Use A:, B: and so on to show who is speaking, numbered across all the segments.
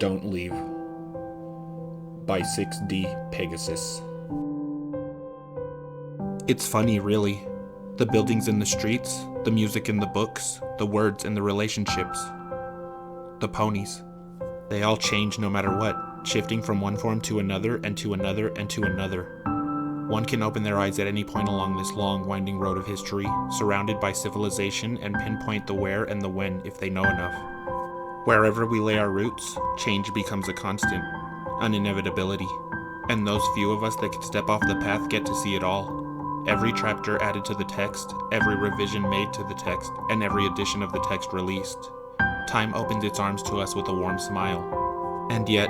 A: Don't Leave by 6D Pegasus. It's funny, really. The buildings and the streets, the music and the books, the words and the relationships. The ponies. They all change no matter what, shifting from one form to another and to another and to another. One can open their eyes at any point along this long, winding road of history, surrounded by civilization, and pinpoint the where and the when if they know enough. Wherever we lay our roots, change becomes a constant, an inevitability, and those few of us that can step off the path get to see it all. Every chapter added to the text, every revision made to the text, and every edition of the text released. Time opens its arms to us with a warm smile, and yet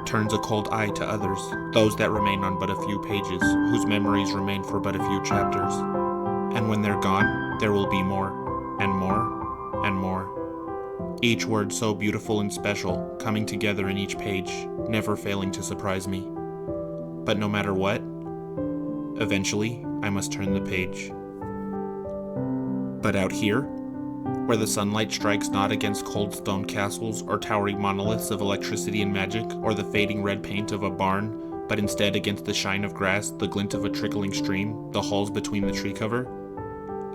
A: turns a cold eye to others, those that remain on but a few pages, whose memories remain for but a few chapters. And when they're gone, there will be more, and more, and more. Each word so beautiful and special, coming together in each page, never failing to surprise me. But no matter what, eventually, I must turn the page. But out here, where the sunlight strikes not against cold stone castles or towering monoliths of electricity and magic, or the fading red paint of a barn, but instead against the shine of grass, the glint of a trickling stream, the hulls between the tree cover,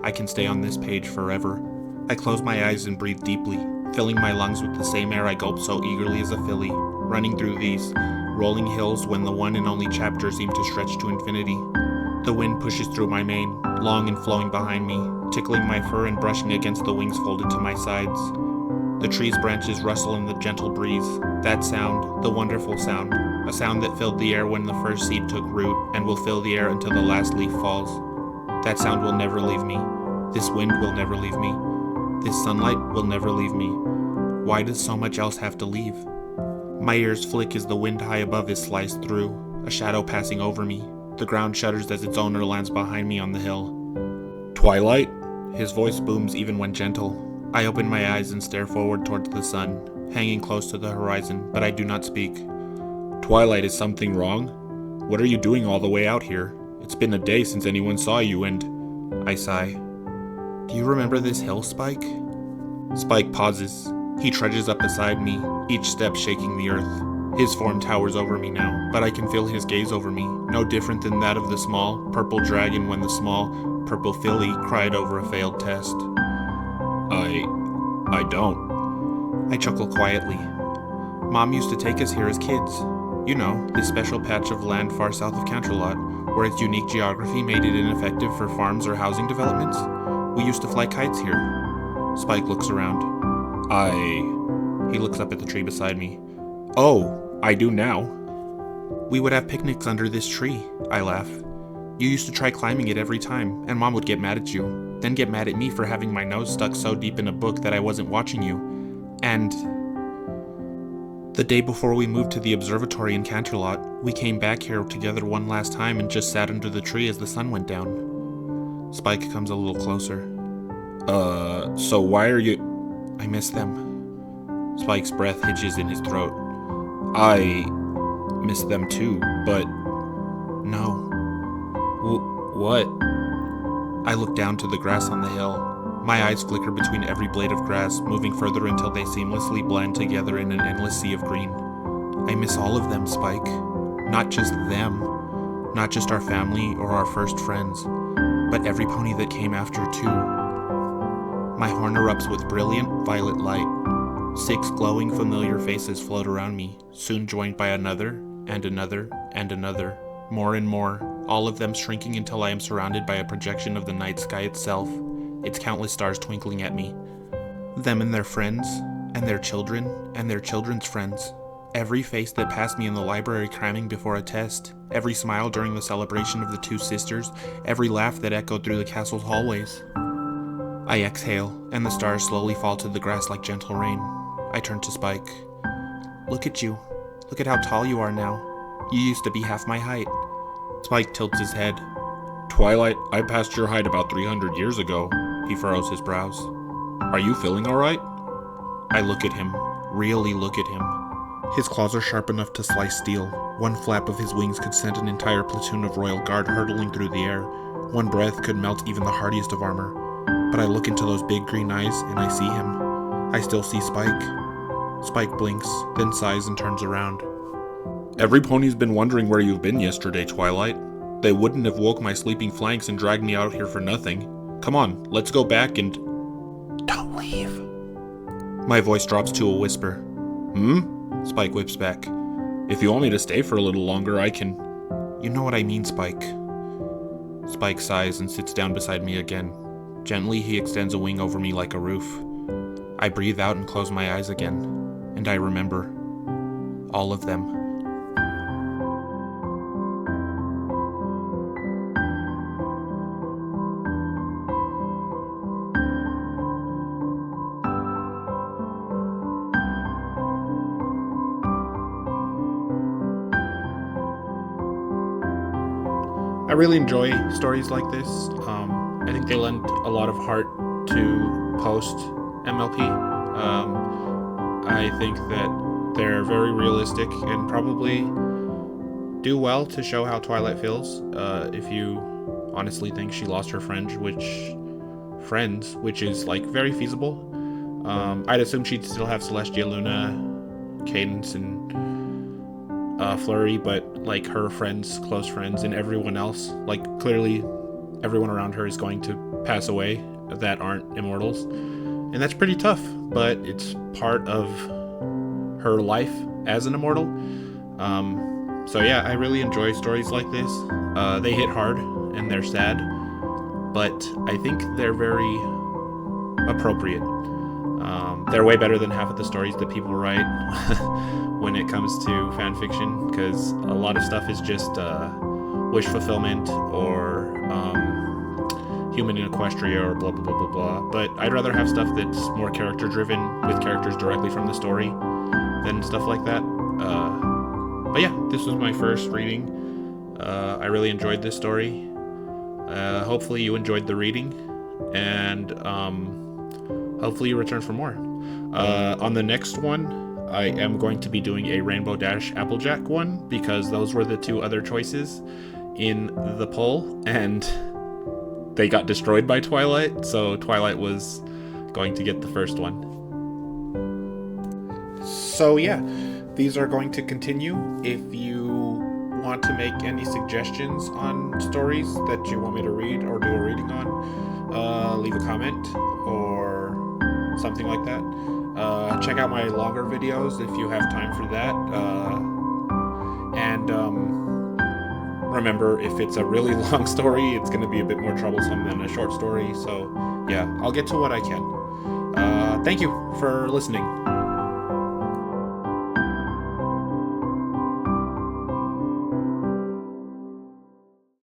A: I can stay on this page forever. I close my eyes and breathe deeply, filling my lungs with the same air I gulp so eagerly as a filly, running through these rolling hills when the one and only chapter seemed to stretch to infinity. The wind pushes through my mane, long and flowing behind me, tickling my fur and brushing against the wings folded to my sides. The tree's branches rustle in the gentle breeze. That sound, the wonderful sound, a sound that filled the air when the first seed took root and will fill the air until the last leaf falls. That sound will never leave me. This wind will never leave me. This sunlight will never leave me. Why does so much else have to leave? My ears flick as the wind high above is sliced through, a shadow passing over me. The ground shudders as its owner lands behind me on the hill. Twilight? His voice booms even when gentle. I open my eyes and stare forward towards the sun, hanging close to the horizon, but I do not speak. Twilight, is something wrong? What are you doing all the way out here? It's been a day since anyone saw you and... I sigh. Do you remember this hill, Spike? Spike pauses. He trudges up beside me, each step shaking the earth. His form towers over me now, but I can feel his gaze over me, no different than that of the small, purple dragon when the small, purple filly cried over a failed test. I don't. I chuckle quietly. Mom used to take us here as kids. You know, this special patch of land far south of Canterlot, where its unique geography made it ineffective for farms or housing developments. We used to fly kites here. Spike looks around. He looks up at the tree beside me. Oh, I do now. We would have picnics under this tree, I laugh. You used to try climbing it every time, and Mom would get mad at you, then get mad at me for having my nose stuck so deep in a book that I wasn't watching you. And the day before we moved to the observatory in Canterlot, we came back here together one last time and just sat under the tree as the sun went down. Spike comes a little closer. So why are you... I miss them. Spike's breath hitches in his throat. I miss them too, but... No. What? I look down to the grass on the hill. My eyes flicker between every blade of grass, moving further until they seamlessly blend together in an endless sea of green. I miss all of them, Spike. Not just them. Not just our family or our first friends, but every pony that came after too. My horn erupts with brilliant violet light. 6 glowing familiar faces float around me, soon joined by another, and another, and another. More and more, all of them shrinking until I am surrounded by a projection of the night sky itself, its countless stars twinkling at me. Them and their friends, and their children, and their children's friends. Every face that passed me in the library cramming before a test, every smile during the celebration of the 2 sisters, every laugh that echoed through the castle's hallways. I exhale, and the stars slowly fall to the grass like gentle rain. I turn to Spike. Look at you. Look at how tall you are now. You used to be half my height. Spike tilts his head. Twilight, I passed your height about 300 years ago. He furrows his brows. Are you feeling alright? I look at him. Really look at him. His claws are sharp enough to slice steel. One flap of his wings could send an entire platoon of royal guard hurtling through the air. One breath could melt even the hardiest of armor. But I look into those big green eyes and I see him. I still see Spike. Spike blinks, then sighs and turns around. Every pony's been wondering where you've been yesterday, Twilight. They wouldn't have woke my sleeping flanks and dragged me out here for nothing. Come on, let's go back and... Don't leave. My voice drops to a whisper. Spike whips back. If you want me to stay for a little longer, I can... You know what I mean, Spike. Spike sighs and sits down beside me again. Gently, he extends a wing over me like a roof. I breathe out and close my eyes again, and I remember all of them. I really enjoy stories like this. I think they lend a lot of heart to post MLP. I think that they're very realistic and probably do well to show how Twilight feels. If you honestly think she lost her friends, which is like very feasible. I'd assume she'd still have Celestia, Luna, Cadence, and Flurry, but like her friends, close friends, and everyone else, like clearly everyone around her is going to pass away that aren't immortals, and that's pretty tough, but it's part of her life as an immortal. So yeah, I really enjoy stories like this. They hit hard and they're sad, but I think they're very appropriate. They're way better than half of the stories that people write when it comes to fan fiction, because a lot of stuff is just wish fulfillment or human in Equestria or blah blah blah blah blah. But I'd rather have stuff that's more character driven, with characters directly from the story, than stuff like that. But yeah, this was my first reading. I really enjoyed this story. Hopefully you enjoyed the reading, and hopefully you return for more. On the next one, I am going to be doing a Rainbow Dash Applejack one, because those were the two other choices in the poll, and they got destroyed by Twilight, so Twilight was going to get the first one. So yeah, these are going to continue. If you want to make any suggestions on stories that you want me to read or do a reading on, leave a comment or something like that. Check out my longer videos if you have time for that. And remember, if it's a really long story, it's going to be a bit more troublesome than a short story. So yeah, I'll get to what I can. Thank you for listening.